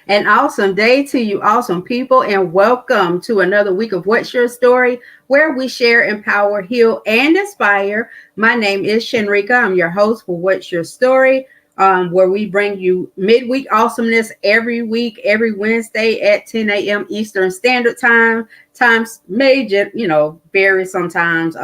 An awesome day to you, awesome people, and welcome to another week of What's Your Story, where we share, empower, heal, and inspire. My name is Shenrika. I'm your host for What's Your Story, where we bring you midweek awesomeness every week, every Wednesday at 10 a.m. Eastern Standard Time. Times may, vary sometimes.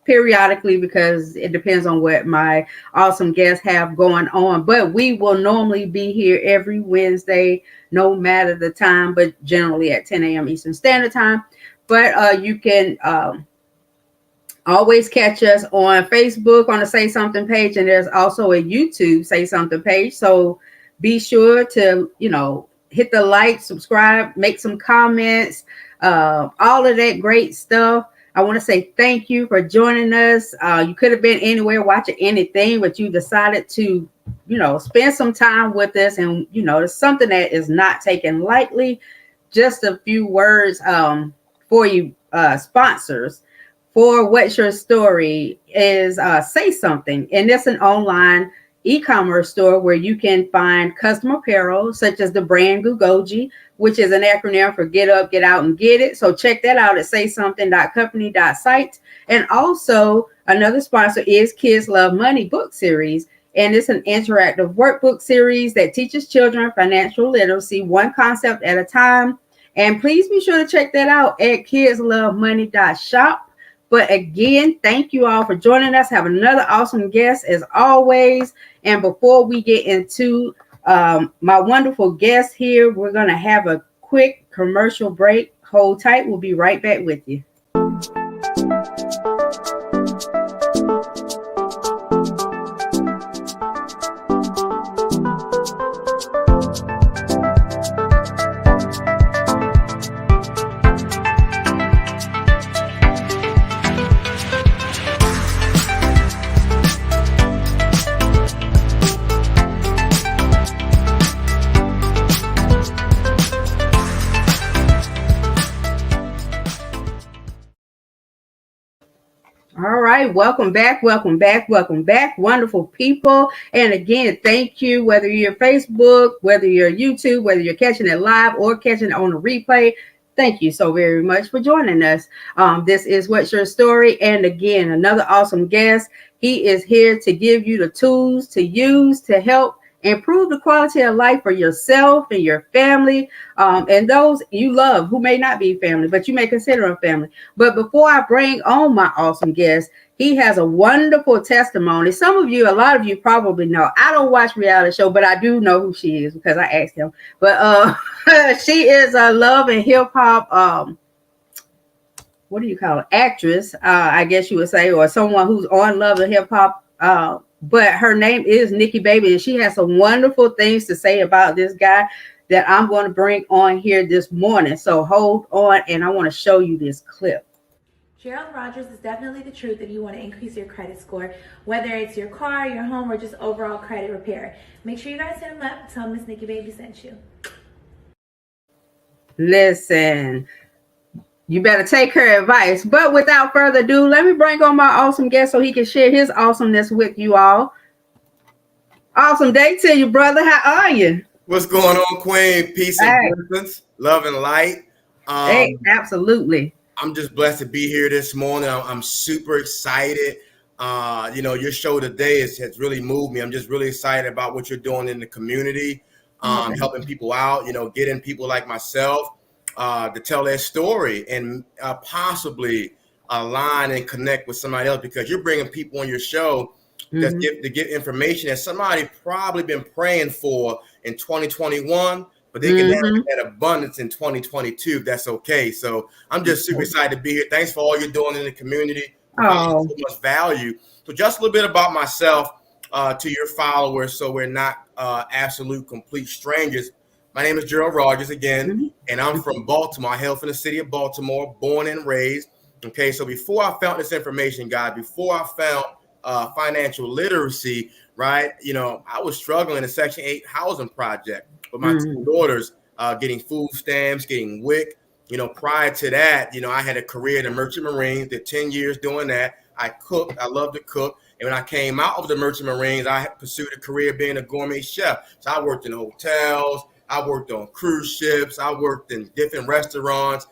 Periodically because it depends on what my awesome guests have going on, but we will normally be here every Wednesday no matter the time, but generally at 10 a.m. Eastern Standard Time. But you can always catch us on Facebook on the Say Something page, and there's also a YouTube Say Something page, so be sure to hit the like, subscribe, make some comments, all of that great stuff. I want to say thank you for joining us. You could have been anywhere watching anything, but you decided to, spend some time with us. And, it's something that is not taken lightly. Just a few words for you sponsors for What's Your Story is Say Something. And it's an online e-commerce store where you can find custom apparel such as the brand Gugoji, which is an acronym for Get Up, Get Out, and Get It. So check that out at saysomething.company.site. And also another sponsor is Kids Love Money book series. And it's an interactive workbook series that teaches children financial literacy, one concept at a time. And please be sure to check that out at kidslovemoney.shop. But again, thank you all for joining us. Have another awesome guest as always. And before we get into my wonderful guest here, we're going to have a quick commercial break. Hold tight. We'll be right back with you. All right, welcome back, wonderful people. And again, thank you, whether you're Facebook, whether you're YouTube, whether you're catching it live or catching it on a replay. Thank you so very much for joining us. This is What's Your Story? And again, another awesome guest. He is here to give you the tools to use to help improve the quality of life for yourself and your family, and those you love who may not be family, but you may consider them family. But before I bring on my awesome guest, he has a wonderful testimony. A lot of you probably know. I don't watch reality show, but I do know who she is because I asked him. But she is a love and hip hop, what do you call it? Actress, I guess you would say, or someone who's on Love and Hip Hop. But her name is Nikki Baby, and she has some wonderful things to say about this guy that I'm going to bring on here this morning. So hold on, and I want to show you this clip. Gerald Rogers is definitely the truth if you want to increase your credit score, whether it's your car, your home, or just overall credit repair. Make sure you guys hit him up. Tell him Miss Nikki Baby sent you. Listen, you better take her advice. But without further ado, let me bring on my awesome guest so he can share his awesomeness with you all. Awesome day to you, brother. How are you? What's going on, Queen? Peace and blessings, love and light. Hey, absolutely. I'm just blessed to be here this morning. I'm super excited. Your show today has really moved me. I'm just really excited about what you're doing in the community, helping people out, getting people like myself to tell their story and possibly align and connect with somebody else, because you're bringing people on your show to get information that somebody probably been praying for in 2021, but they can have that abundance in 2022. If that's okay. So I'm just super excited to be here. Thanks for all you're doing in the community. So much value. So just a little bit about myself to your followers, so we're not absolute complete strangers. My name is Gerald Rogers again, and I'm from Baltimore. I hail from the city of Baltimore, born and raised. Okay, so before I found this information, guys, before I found financial literacy, right? I was struggling in a Section 8 housing project with my two daughters, getting food stamps, getting WIC. Prior to that, I had a career in the Merchant Marines, did 10 years doing that. I cooked. I love to cook. And when I came out of the Merchant Marines, I pursued a career being a gourmet chef. So I worked in hotels. I worked on cruise ships. I worked in different restaurants,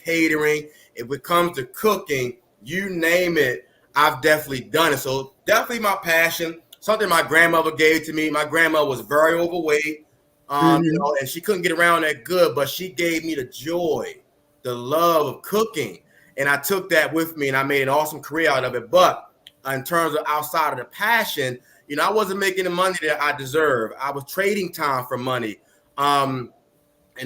catering. If it comes to cooking, you name it, I've definitely done it. So definitely my passion, something my grandmother gave to me. My grandmother was very overweight, and she couldn't get around that good, but she gave me the joy, the love of cooking. And I took that with me and I made an awesome career out of it. But in terms of outside of the passion, I wasn't making the money that I deserve. I was trading time for money. And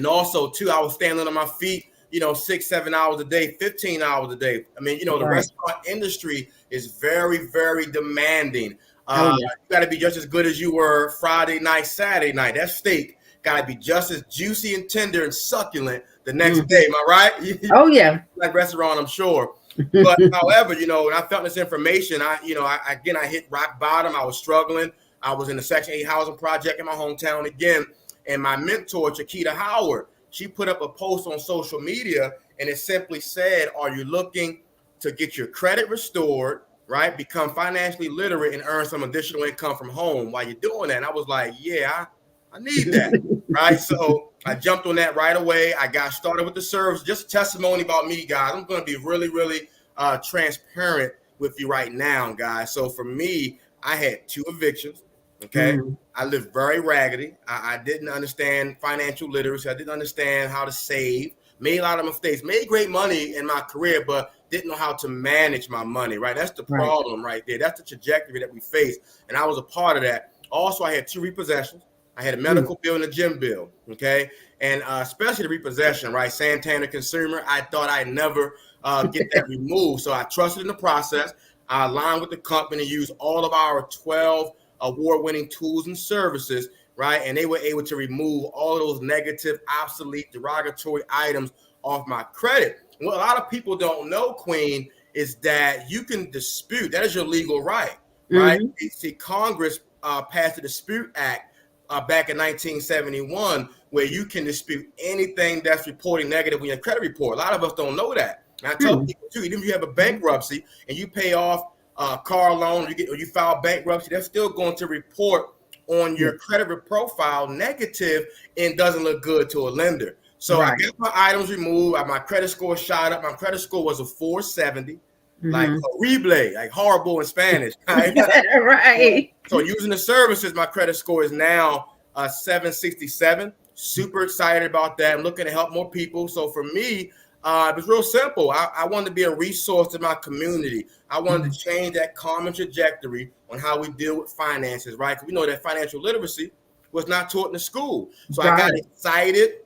also, too, I was standing on my feet, 6, 7 hours a day, 15 hours a day. I mean, the restaurant industry is very, very demanding. You got to be just as good as you were Friday night, Saturday night. That steak got to be just as juicy and tender and succulent the next day. Am I right? Oh, yeah. Like restaurant, I'm sure. But however, when I felt this information, I hit rock bottom. I was struggling. I was in the Section 8 housing project in my hometown again. And my mentor, Chiquita Howard, she put up a post on social media and it simply said, are you looking to get your credit restored, right? Become financially literate and earn some additional income from home while you're doing that. And I was like, yeah, I need that, right? So I jumped on that right away. I got started with the service. Just testimony about me, guys. I'm going to be really, really transparent with you right now, guys. So for me, I had 2 evictions. Okay. I lived very raggedy. I didn't understand financial literacy. I didn't understand how to save, made a lot of mistakes, made great money in my career, but didn't know how to manage my money, right? That's the problem right there. That's the trajectory that we face. And I was a part of that. Also, I had 2 repossessions. I had a medical bill and a gym bill. Okay. And especially the repossession, right? Santana Consumer. I thought I'd never get that removed. So I trusted in the process. I aligned with the company, used all of our 12 award-winning tools and services, right? And they were able to remove all of those negative, obsolete, derogatory items off my credit. What a lot of people don't know, Queen, is that you can dispute. That is your legal right, right? See, Congress passed the Dispute Act back in 1971, where you can dispute anything that's reporting negative in your credit report. A lot of us don't know that. And I tell people too, even if you have a bankruptcy and you pay off car loan, or you file bankruptcy, that's still going to report on your credit profile negative and doesn't look good to a lender. So I got my items removed. My credit score shot up. My credit score was a 470, like horrible, like horrible in Spanish. Right. So using the services, my credit score is now 767. Super excited about that. I'm looking to help more people. So for me, it was real simple. I wanted to be a resource to my community. I wanted to change that common trajectory on how we deal with finances, right? Because we know that financial literacy was not taught in the school. So I got excited,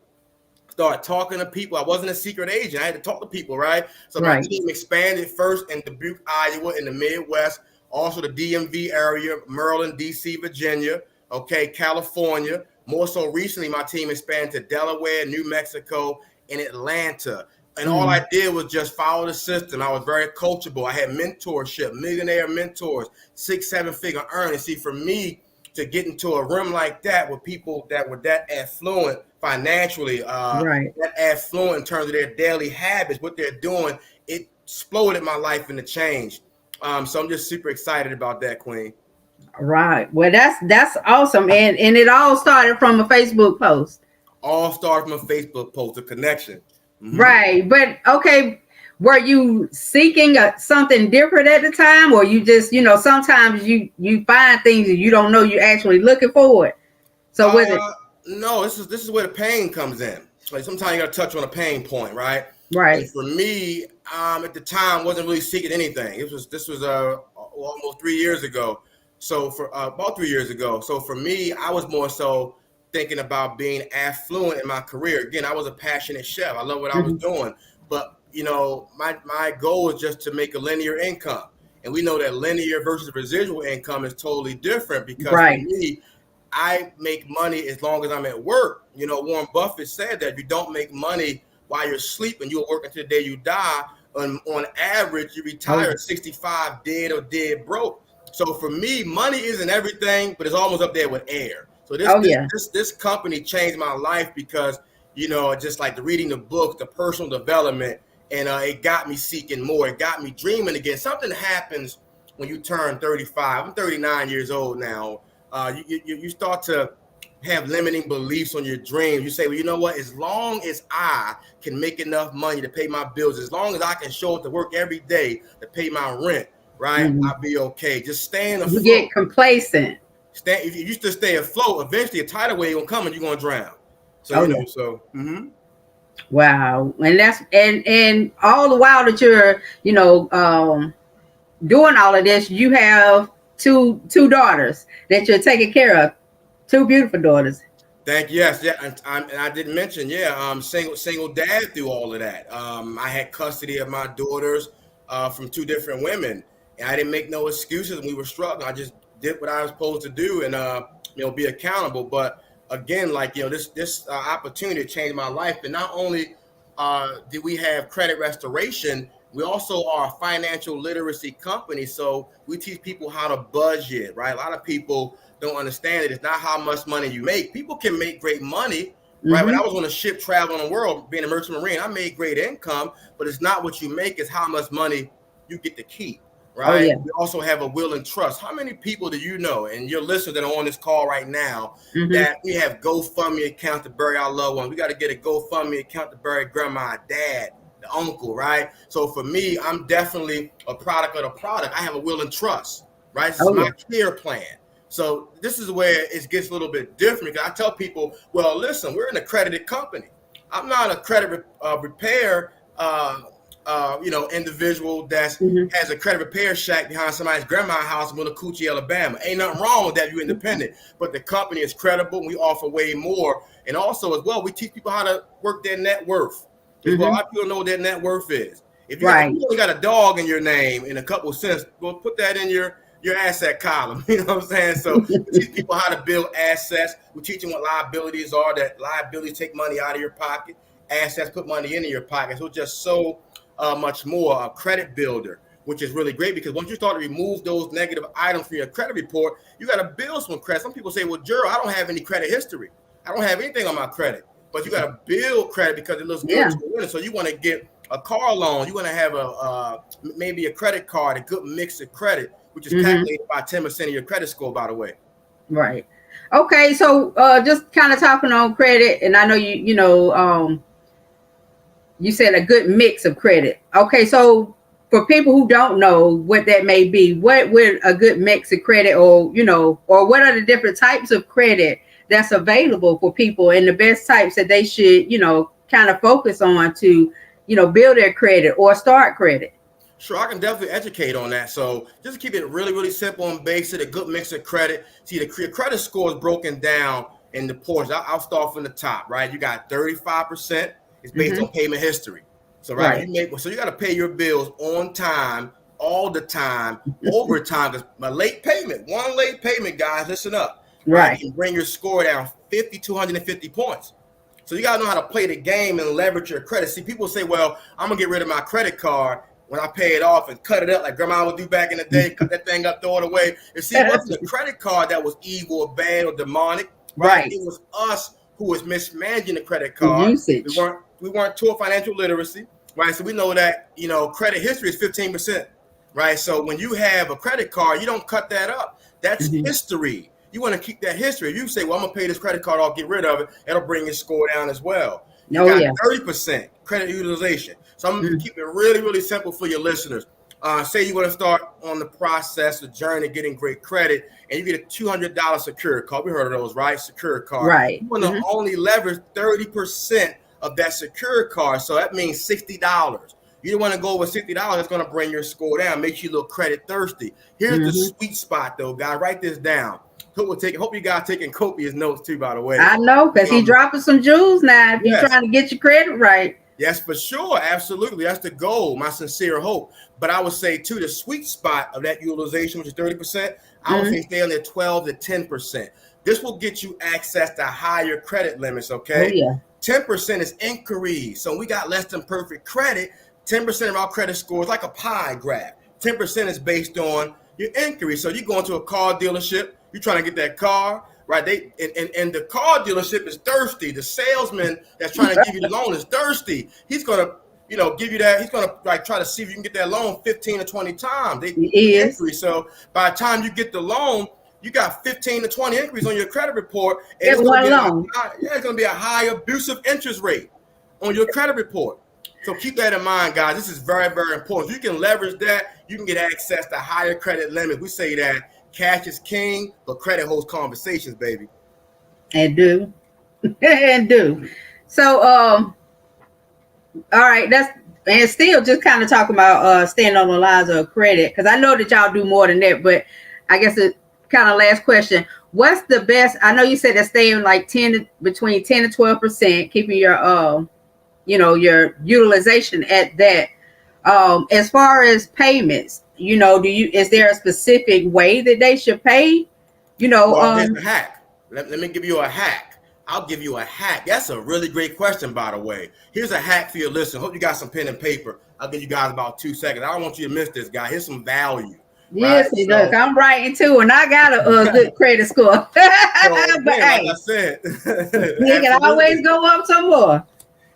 started talking to people. I wasn't a secret agent. I had to talk to people, right? So my team expanded first in Dubuque, Iowa, in the Midwest, also the DMV area, Maryland, DC, Virginia, okay, California. More so recently, my team expanded to Delaware, New Mexico, and Atlanta. And all I did was just follow the system. I was very coachable. I had mentorship, millionaire mentors, 6, 7 figure earnings. See, for me to get into a room like that with people that were that affluent financially, that affluent in terms of their daily habits, what they're doing, it exploded my life into change. So I'm just super excited about that, Queen. Right. Well, that's awesome. And it all started from a Facebook post. All started from a Facebook post, a connection. Right. But okay, were you seeking something different at the time, or you just, sometimes you find things that you don't know you're actually looking for it? So was it? No, this is where the pain comes in. Like sometimes you got to touch on a pain point, right? Right. And for me, at the time, wasn't really seeking anything. This was almost 3 years ago. So for about 3 years ago. So for me, I was more so thinking about being affluent in my career. Again, I was a passionate chef. I love what I was doing. But, my goal was just to make a linear income. And we know that linear versus residual income is totally different because for me, I make money as long as I'm at work. Warren Buffett said that if you don't make money while you're sleeping, you'll work until the day you die. On average, you retire at 65 dead or dead broke. So for me, money isn't everything, but it's almost up there with air. So this company changed my life because, just like the reading the book, the personal development, and it got me seeking more. It got me dreaming again. Something happens when you turn 35. I'm 39 years old now. You start to have limiting beliefs on your dreams. You say, well, you know what? As long as I can make enough money to pay my bills, as long as I can show up to work every day to pay my rent, right? Mhm. I'll be okay. Just staying You afloat. get complacent. If you used to stay afloat, eventually a tidal wave gonna come and you're gonna drown. So Oh you know, yeah. so Wow. And that's and all the while that you're, doing all of this, you have two daughters that you're taking care of. Two beautiful daughters. thank you. Yes, yeah, and I didn't mention, yeah, single dad through all of that. I had custody of my daughters from two different women, and I didn't make no excuses. When we were struggling, I just did what I was supposed to do, and be accountable. But again, like this opportunity changed my life, and not only did we have credit restoration, we also are a financial literacy company. So we teach people how to budget, right? A lot of people don't understand it. It's not how much money you make. People can make great money, right? When I Mm-hmm. was on a ship traveling the world, being a merchant marine, I made great income, but it's not what you make, it's how much money you get to keep, Oh right? yeah. We also have a will and trust. How many people do you know, and your listeners that are on this call right now, Mm-hmm. that we have GoFundMe account to bury our loved ones? We got to get a GoFundMe account to bury grandma, dad, the uncle, right? So for me, I'm definitely a product of the product. I have a will and trust, right? This is Oh my yeah. care plan. So this is where it gets a little bit different, because I tell people, well, listen, we're an accredited company. I'm not a credit repair, individual that Mm-hmm. has a credit repair shack behind somebody's grandma's house in Willacoochee, Alabama. Ain't nothing wrong with that. You're independent, but the company is credible. We offer way more, and also as well, we teach people how to work their net worth. As well, a Mm-hmm. lot of people know what their net worth is. If Right. you only got a dog in your name in a couple of cents, well, put that in your asset column. You know what I'm saying? So we teach people how to build assets. We teach them what liabilities are. That liabilities take money out of your pocket. Assets put money into your pocket. So just so much more. A credit builder, which is really great, because once you start to remove those negative items from your credit report, you got to build some credit. Some people say, well, Gerald, I don't have any credit history. I don't have anything on my credit. But you got to build credit because it looks good Yeah. to a winner. So you want to get a car loan. You want to have maybe a credit card, a good mix of credit, which is Mm-hmm. calculated by 10% of your credit score, by the way. Right. Okay. So just kind of talking on credit, and I know you said a good mix of credit. Okay. So for people who don't know what that may be, what would a good mix of credit, or what are the different types of credit that's available for people, and the best types that they should, kind of focus on to, build their credit or start credit? Sure, I can definitely educate on that. So just keep it really, really simple and basic, a good mix of credit. See, your credit score is broken down in the portions. I'll start from the top, right? You got 35% is based Mm-hmm. on payment history. So, right, Right. when you got to pay your bills on time, all the time, over time. Because one late payment, guys, listen up, right? Right. Can bring your score down 250 points. So you got to know how to play the game and leverage your credit. See, people say, well, I'm going to get rid of my credit card when I pay it off and cut it up like grandma would do back in the day, cut that thing up, throw it away. And see, it wasn't the credit card that was evil or bad or demonic, right? Right. It was us who was mismanaging the credit The card. We usage. weren't taught financial literacy, right? So we know that, credit history is 15%, right? So when you have a credit card, you don't cut that up. That's Mm-hmm. history. You want to keep that history. If you say, well, I'm going to pay this credit card off, get rid of it, it'll bring your score down as well. You Oh got yeah. 30% credit utilization. So I'm going to Mm-hmm. keep it really, really simple for your listeners. Say you want to start on the process, the journey of getting great credit, and you get a $200 secure card. We heard of those, right? Secure card. Right. You want to Mm-hmm. only leverage 30% of that secure card. So that means $60. You don't want to go with $60. That's going to bring your score down, makes you a little credit thirsty. Here's the Mm-hmm. sweet spot, though, guys. Write this down. Hope you guys taking copious notes too, by the way. I know, because he dropping some jewels now if you're Yes. trying to get your credit right. Yes, for sure. Absolutely. That's the goal, my sincere hope. But I would say, too, the sweet spot of that utilization, which is 30%, I would say stay on there 12 to 10%. This will get you access to higher credit limits, okay? Oh, yeah. 10% is inquiries. So we got less than perfect credit. 10% of our credit score is like a pie graph. 10% is based on your inquiry. So you go into a car dealership, you're trying to get that car, right? And the car dealership is thirsty. The salesman that's trying to give you the loan is thirsty. He's gonna, give you that. He's gonna try to see if you can get that loan 15 or 20 times. He is. Inquiry. So by the time you get the loan, you got 15 to 20 increase on your credit report, and It it's going went to be along. it's going to be a high abusive interest rate on your credit report. So keep that in mind, guys. This is very, very important. If you can leverage that, you can get access to higher credit limits. We say that cash is king, but credit holds conversations, baby. And do. And do. So all right, that's and still just kind of talking about staying on the lines of credit, because I know that y'all do more than that, but I guess the kind of last question: what's the best? I know you said that staying like between 10 and 12%, keeping your your utilization at that. As far as payments, is there a specific way that they should pay? Well, here's a hack. Let me give you a hack. I'll give you a hack. That's a really great question, by the way. Here's a hack for your listeners. Hope you got some pen and paper. I'll give you guys about 2 seconds. I don't want you to miss this, guy. Here's some value. Yes, right? look, I'm writing too, and I got a good credit score. So, but like hey, I said, you can always go up some more.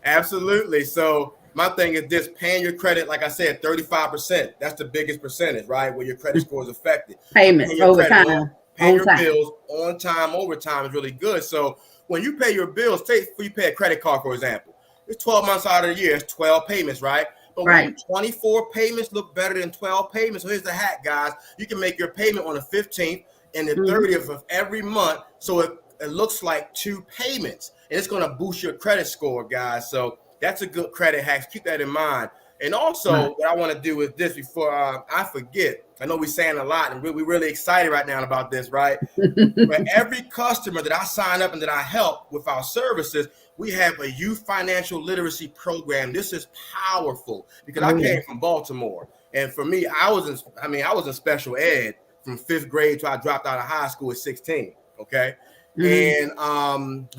Absolutely. So my thing is this: paying your credit, like I said, 35%. That's the biggest percentage, right? Where your credit score is affected. Payments over time. Paying your bills on time, over time is really good. So when you pay your bills, say you pay a credit card, for example, it's 12 months out of the year, it's 12 payments, right? But right. 24 payments look better than 12 payments. So here's the hack, guys. You can make your payment on the 15th and the 30th of every month. So it looks like 2 payments, and it's going to boost your credit score, guys. So that's a good credit hack. Keep that in mind. And also, what I want to do is this before I forget. I know we're saying a lot, and we're really excited right now about this, right? For every customer that I sign up and that I help with our services, we have a youth financial literacy program. This is powerful because I came from Baltimore, and for me, I was in special ed from 5th grade till I dropped out of high school at 16. Okay, and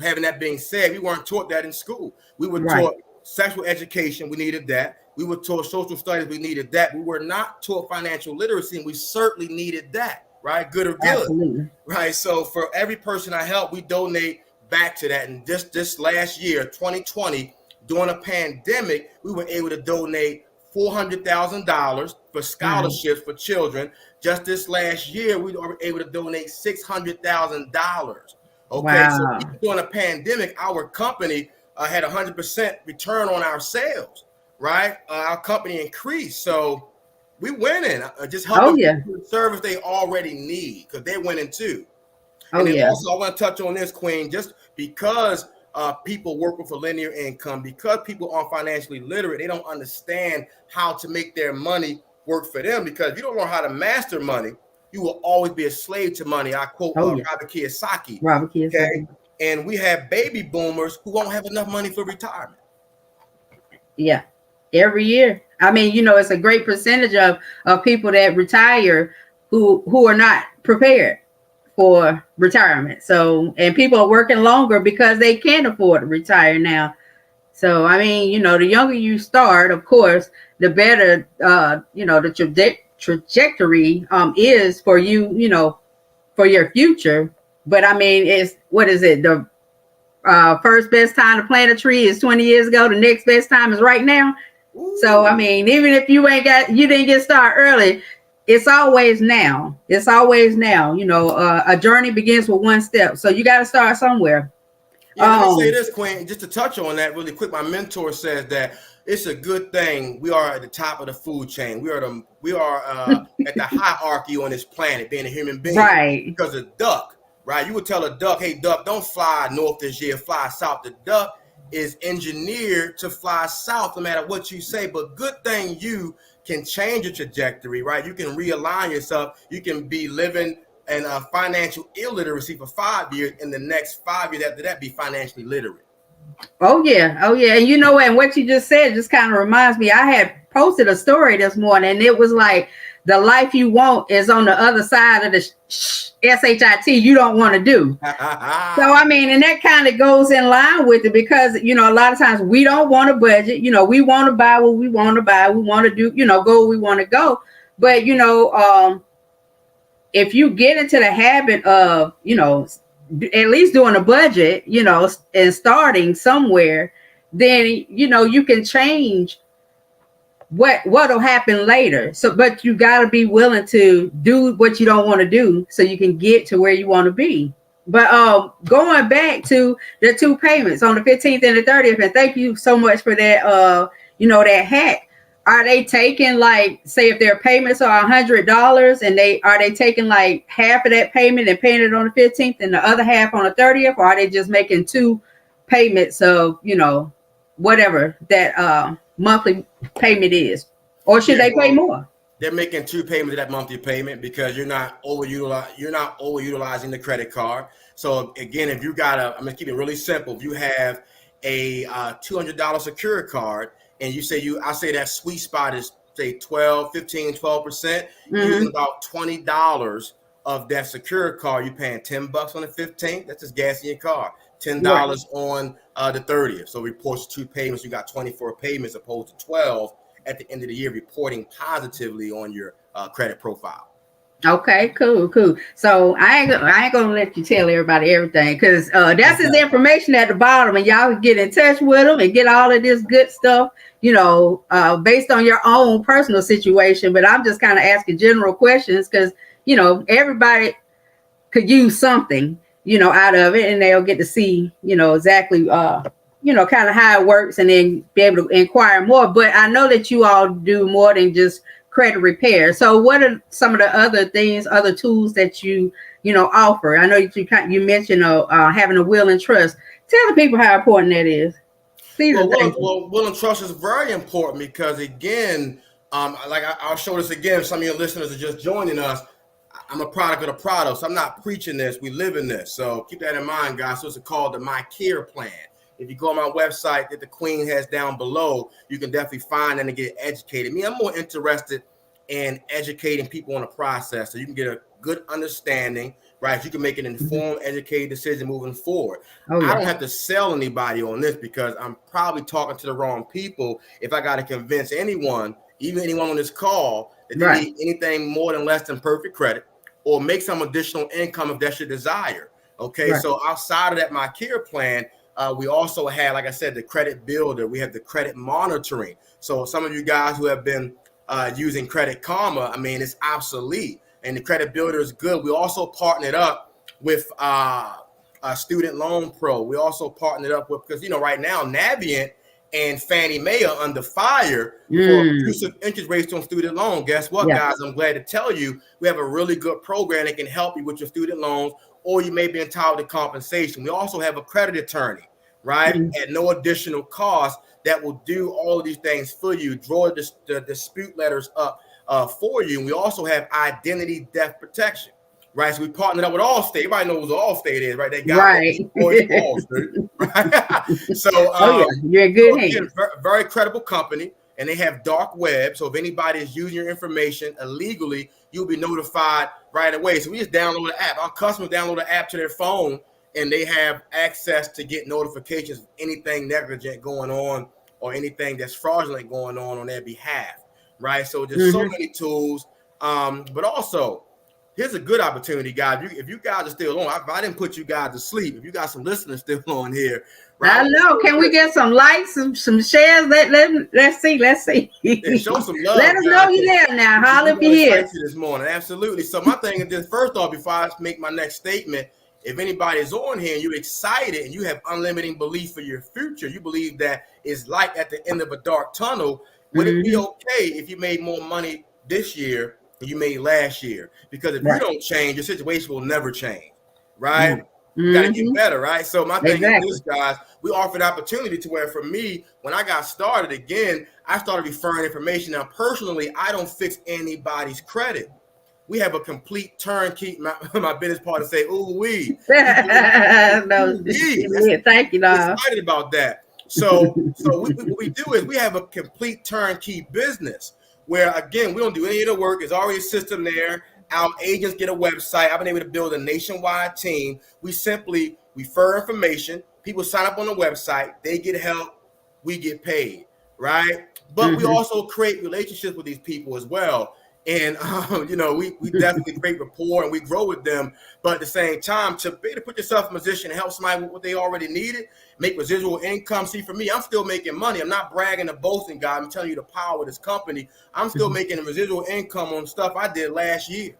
having that being said, we weren't taught that in school. We were taught sexual education. We needed that. We were taught social studies. We needed that. We were not taught financial literacy, and we certainly needed that. Right, good or good. Absolutely. Right. So for every person I help, we donate back to that. And this last year, 2020, during a pandemic, we were able to donate $400,000 for scholarships for children. Just this last year, we were able to donate $600,000. Okay, so during a pandemic, our company had 100% return on our sales. Right, our company increased, so we winning. Just helping people the service they already need because they're winning too. And then also, I want to touch on this, Queen, just because people work with a linear income, because people aren't financially literate, they don't understand how to make their money work for them. Because if you don't know how to master money, you will always be a slave to money. I quote Robert Kiyosaki. Okay? And we have baby boomers who won't have enough money for retirement. Yeah. Every year. I mean, it's a great percentage of people that retire who are not prepared for retirement. So, and people are working longer because they can't afford to retire now. So, I mean, the younger you start, of course, the better, the trajectory is for you, for your future. But I mean, what is it? The first best time to plant a tree is 20 years ago. The next best time is right now. So, I mean, even if you didn't get started early, it's always now. It's always now. A journey begins with one step. So you got to start somewhere. Yeah, let me say this, Queen, just to touch on that really quick. My mentor says that it's a good thing we are at the top of the food chain. We are at the hierarchy on this planet, being a human being. Right. Because a duck, right? You would tell a duck, hey, duck, don't fly north this year, fly south. The duck is engineered to fly south no matter what you say, but good thing you can change your trajectory, right? You can realign yourself. You can be living in financial illiteracy for 5 years, and the next 5 years after that be financially literate. Oh yeah. And what you just said just kind of reminds me, I had posted a story this morning, and it was like, the life you want is on the other side of the SHIT you don't want to do. So, I mean, and that kind of goes in line with it because, a lot of times we don't want to budget. We want to buy what we want to buy. We want to do, go where we want to go. But, if you get into the habit of, at least doing a budget, and starting somewhere, then, you can change what'll happen later. So, but you got to be willing to do what you don't want to do so you can get to where you want to be. But going back to the two payments on the 15th and the 30th, and thank you so much for that. That hack. Are they taking, like, say if their payments are $100 and they taking like half of that payment and paying it on the 15th and the other half on the 30th, or are they just making two payments of whatever that monthly payment is, or should they pay more? They're making two payments of that monthly payment because you're not overutilizing the credit card. So again, if you got I'm gonna keep it really simple. If you have a $200 secured card and I say that sweet spot is say 12, 15, 12%, using about $20 of that secured card, you're paying $10 on the 15th. That's just gas in your car. $10 on the 30th. So reports two payments. You got 24 payments opposed to 12 at the end of the year, reporting positively on your credit profile. Okay, cool. So I ain't gonna let you tell everybody everything, because that's his information at the bottom, and y'all can get in touch with him and get all of this good stuff, based on your own personal situation. But I'm just kind of asking general questions because everybody could use something out of it, and they'll get to see exactly kind of how it works, and then be able to inquire more. But I know that you all do more than just credit repair. So what are some of the other tools that you offer? I know you mentioned having a will and trust. Tell the people how important that is. Will and trust is very important because, again, I'll show this again. Some of your listeners are just joining us. I'm a product of the product, so I'm not preaching this. We live in this. So keep that in mind, guys. So it's called the My Care Plan. If you go on my website that the Queen has down below, you can definitely find and get educated. I'm more interested in educating people on the process so you can get a good understanding, right? You can make an informed, educated decision moving forward. I don't have to sell anybody on this because I'm probably talking to the wrong people if I got to convince anyone, even anyone on this call, that they need anything more than less than perfect credit or make some additional income if that's your desire. Okay, so outside of that My Care Plan, we also have, like I said, the credit builder. We have the credit monitoring. So some of you guys who have been using Credit Karma, it's obsolete. And the credit builder is good. We also partnered up with Student Loan Pro. We also partnered up with, because, right now, Navient and Fannie Mae are under fire for abusive interest rates on student loan. Guess what, guys? I'm glad to tell you, we have a really good program that can help you with your student loans, or you may be entitled to compensation. We also have a credit attorney, right, at no additional cost that will do all of these things for you, draw the dispute letters up for you. And we also have identity theft protection, right? So we partnered up with Allstate. Everybody knows what Allstate is, right? They got Allstate, right? So you're in good hands. Very credible company, and they have dark web. So if anybody is using your information illegally, you'll be notified right away. So we just download the app. Our customers download the app to their phone, and they have access to get notifications of anything negligent going on or anything that's fraudulent going on their behalf, right? So there's so many tools, but also here's a good opportunity, guys. If you guys are still on, I didn't put you guys to sleep. If you got some listeners still on here, right? I know. Can we get some likes, some shares? Let's see. Yeah, show some love. Let us know you're there now. Holler if you're here this morning. Absolutely. So my thing is this. First off, before I make my next statement, if anybody is on here and you're excited and you have unlimited belief for your future, you believe that it's light at the end of a dark tunnel, would it be okay if you made more money this year than you made last year? Because if you don't change, your situation will never change, right? You got to get better, right? So my thing is this, guys, we offer an opportunity to where, for me, when I got started, again, I started referring information. Now, personally, I don't fix anybody's credit. We have a complete turnkey. My business partner say, "Ooh wee." No, thank you, dog. Excited about that. So what we do is we have a complete turnkey business where, again, we don't do any of the work. There's already a system there. Our agents get a website. I've been able to build a nationwide team. We simply refer information. People sign up on the website. They get help. We get paid, right? But we also create relationships with these people as well. And we definitely create rapport and we grow with them. But at the same time, to be able to put yourself in a position to help somebody with what they already needed, make residual income. See, for me, I'm still making money. I'm not bragging or boasting, God. I'm telling you the power of this company. I'm still making a residual income on stuff I did last year,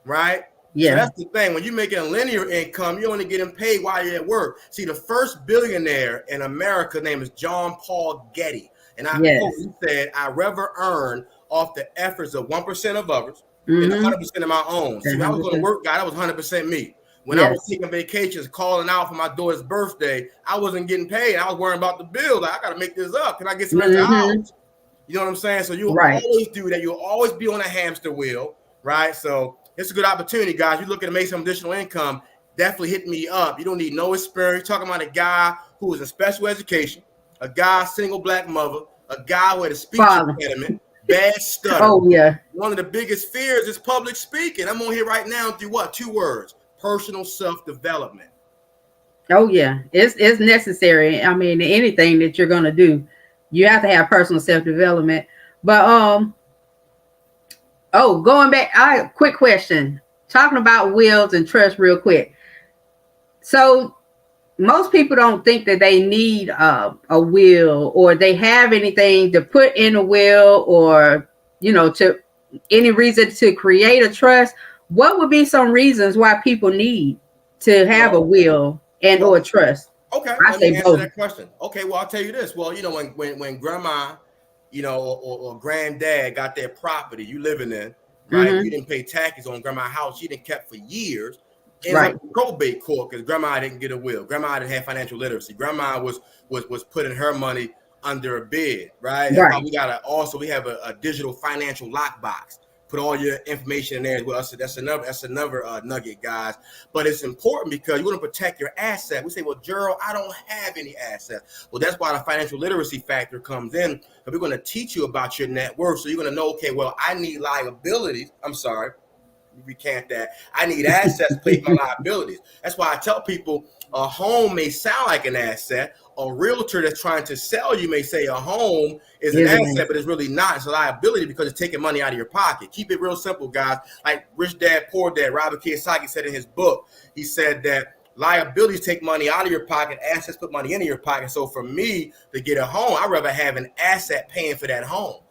right? Yeah. So that's the thing. When you're making a linear income, you're only getting paid while you're at work. See, the first billionaire in America name is John Paul Getty. And I quote, he said, "I rather earn off the efforts of 1% of others than 100% of my own." See, when I was going to work, God, that was 100% me. When I was taking vacations, calling out for my daughter's birthday, I wasn't getting paid. I was worrying about the bill. Like, I got to make this up. Can I get some extra hours? You know what I'm saying? So you'll always do that. You'll always be on a hamster wheel, right? So it's a good opportunity, guys. You're looking to make some additional income, definitely hit me up. You don't need no experience. You're talking about a guy who was in special education, a guy, single black mother, a guy with a speech impediment, bad stutter. Oh, yeah. One of the biggest fears is public speaking. I'm on here right now and do what? 2 words: personal self-development. Oh, yeah. It's necessary. I mean, anything that you're going to do, you have to have personal self-development. But, going back, quick question. Talking about wills and trust real quick. So most people don't think that they need a will or they have anything to put in a will or, to any reason to create a trust. What would be some reasons why people need to have a will and or trust? Okay, let me answer that question. Okay, well, I'll tell you this. Well, when grandma, or granddad got their property you living in, right? You didn't pay taxes on grandma's house. She didn't kept for years. In probate court because grandma didn't get a will. Grandma didn't have financial literacy. Grandma was putting her money under a bed, right? That's why we have a digital financial lockbox. Put all your information in there as well. So that's another nugget, guys. But it's important because you want to protect your asset. We say, well, Gerald, I don't have any assets. Well, that's why the financial literacy factor comes in. But we're going to teach you about your net worth. So you're going to know, okay, well, I need liabilities. I'm sorry. Recant that. I need assets to pay for my liabilities. That's why I tell people a home may sound like an asset. A realtor that's trying to sell you may say a home is an asset, but it's really not. It's a liability because it's taking money out of your pocket. Keep it real simple, guys. Like Rich Dad, Poor Dad, Robert Kiyosaki said in his book, he said that liabilities take money out of your pocket, assets put money into your pocket. So for me to get a home, I'd rather have an asset paying for that home,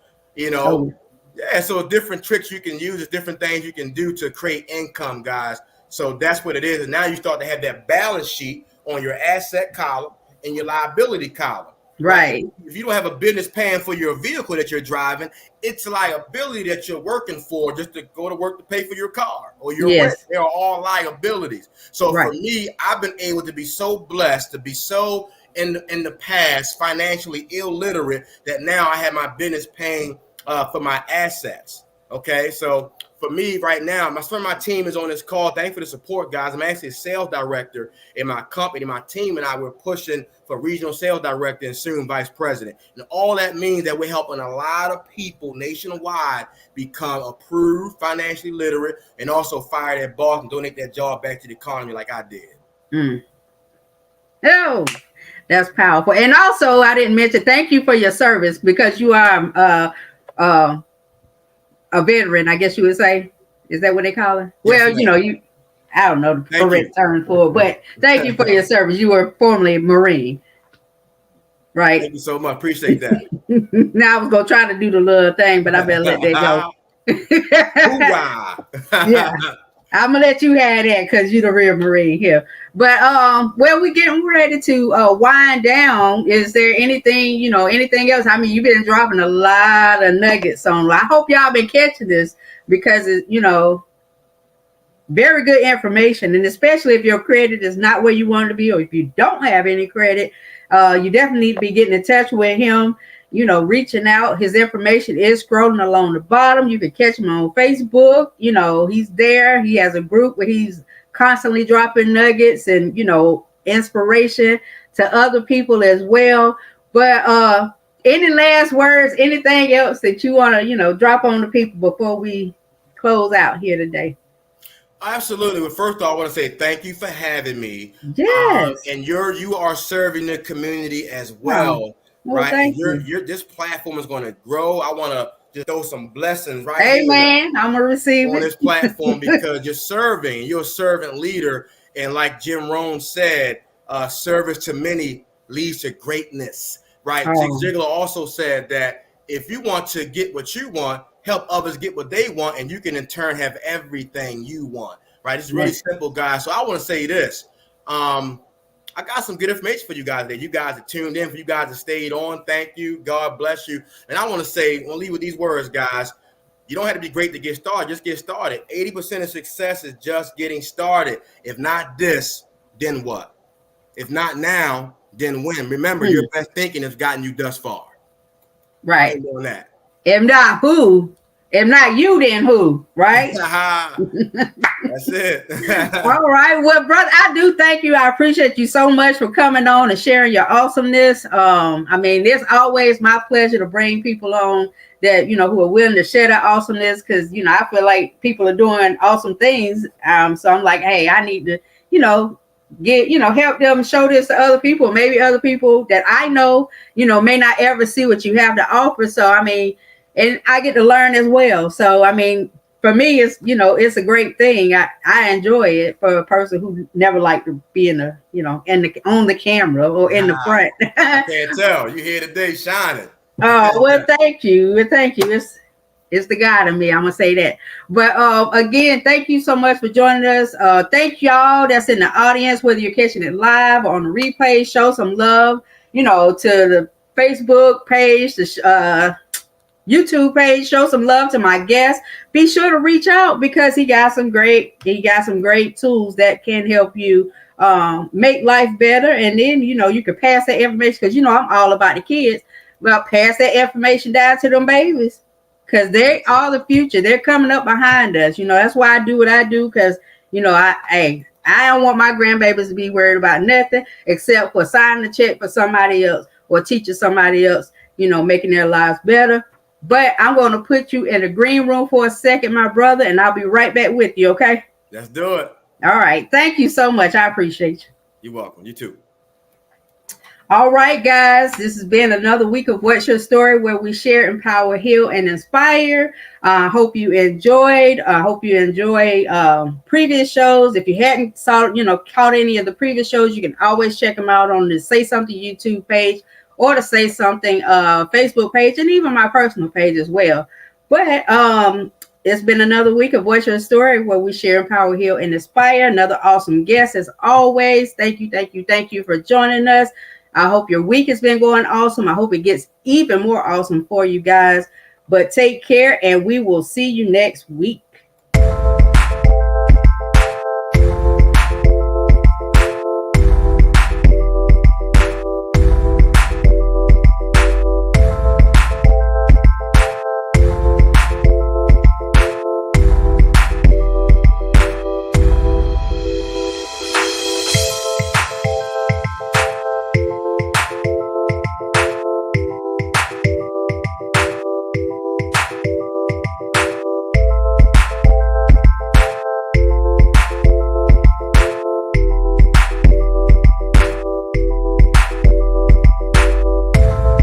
Yeah, so different tricks you can use, different things you can do to create income, guys. So that's what it is. And now you start to have that balance sheet on your asset column and your liability column. Right. If you don't have a business paying for your vehicle that you're driving, it's a liability that you're working for just to go to work to pay for your car or your rent. They are all liabilities. So for me, I've been able to be so blessed to be so in the past financially illiterate that now I have my business paying for my assets. Okay, so for me right now, my team is on this call. Thank you for the support, guys. I'm actually a sales director in my company. My team and I were pushing for regional sales director and soon vice president. And all that means that we're helping a lot of people nationwide become approved, financially literate, and also fire their boss and donate that job back to the economy like I did. Oh, that's powerful. And also, I didn't mention, thank you for your service because you are a veteran, I guess you would say. Is that what they call it? Yes, well, I don't know the correct term for it, but thank you for your service. You were formerly a Marine, right? Thank you so much. Appreciate that. Now I was going to try to do the little thing, but I better let that go. Yeah. I'm going to let you have that because you're the real Marine here. But, we're getting ready to wind down. Is there anything, anything else? I mean, you've been dropping a lot of nuggets on. I hope y'all been catching this because, very good information. And especially if your credit is not where you want it to be or if you don't have any credit, you definitely need to be getting in touch with him. Reaching out. His information is scrolling along the bottom. You can catch him on Facebook. He's there. He has a group where he's constantly dropping nuggets and, inspiration to other people as well. But any last words, anything else that you want to, drop on the people before we close out here today? Absolutely. Well, first of all, I want to say thank you for having me. Yes. And you are serving the community as well. Well, right? Thank you. This platform is going to grow. I want to just throw some blessings right here Amen. I'm gonna receive on it. this platform because you're a servant leader. And like Jim Rohn said, service to many leads to greatness, right? Zig Oh, Ziglar also said that if you want to get what you want, help others get what they want, and you can in turn have everything you want, right? It's really yes. simple, guys. So I want to say this. I got some good information for you guys today. You guys are tuned in, for you guys that stayed on. Thank you. God bless you. And I want to say, we'll leave with these words, guys. You don't have to be great to get started. Just get started. 80% of success is just getting started. If not this, then what? If not now, then when? Remember, your best thinking has gotten you thus far. Right. On that. If not who? If not you, then who? Right? That's it. All right. Well, brother, I do thank you. I appreciate you so much for coming on and sharing your awesomeness. I mean, it's always my pleasure to bring people on that, you know, who are willing to share that awesomeness, because, you know, I feel like people are doing awesome things. So I'm like, hey, I need to, you know, help them show this to other people. Maybe other people that I know, you know, may not ever see what you have to offer. So, I mean, and I get to learn as well. So, I mean, for me, it's, you know, it's a great thing. I enjoy it for a person who never liked to be in the, you know, on the camera or in the front. I can't tell. You here today shining. Oh, well, thank you. Well, thank you. It's the God in me. I'm gonna say that. But again, thank you so much for joining us. Thank y'all that's in the audience, whether you're catching it live or on the replay. Show some love, you know, to the Facebook page, the YouTube page. Show some love to my guest. Be sure to reach out because he got some great tools that can help you make life better. And then, you know, you can pass that information, because, you know, I'm all about the kids. Well, pass that information down to them babies, because they are the future. They're coming up behind us. You know, that's why I do what I do, because, you know, I don't want my grandbabies to be worried about nothing except for signing a check for somebody else or teaching somebody else, you know, making their lives better. But I'm going to put you in the green room for a second, my brother, and I'll be right back with you, okay? Let's do it. All right. Thank you so much. I appreciate you. You're welcome. You too. All right, guys, this has been another week of What's Your Story, where we share, empower, heal, and inspire. Hope you enjoyed. Hope you enjoy previous shows. If you hadn't caught any of the previous shows, you can always check them out on the Say Something YouTube page or the Say Something Facebook page, and even my personal page as well. But it's been another week of What's Your Story, where we share, empower, heal, and inspire. Another awesome guest as always. Thank you for joining us. I hope your week has been going awesome. I hope it gets even more awesome for you guys. But take care, and we will see you next week.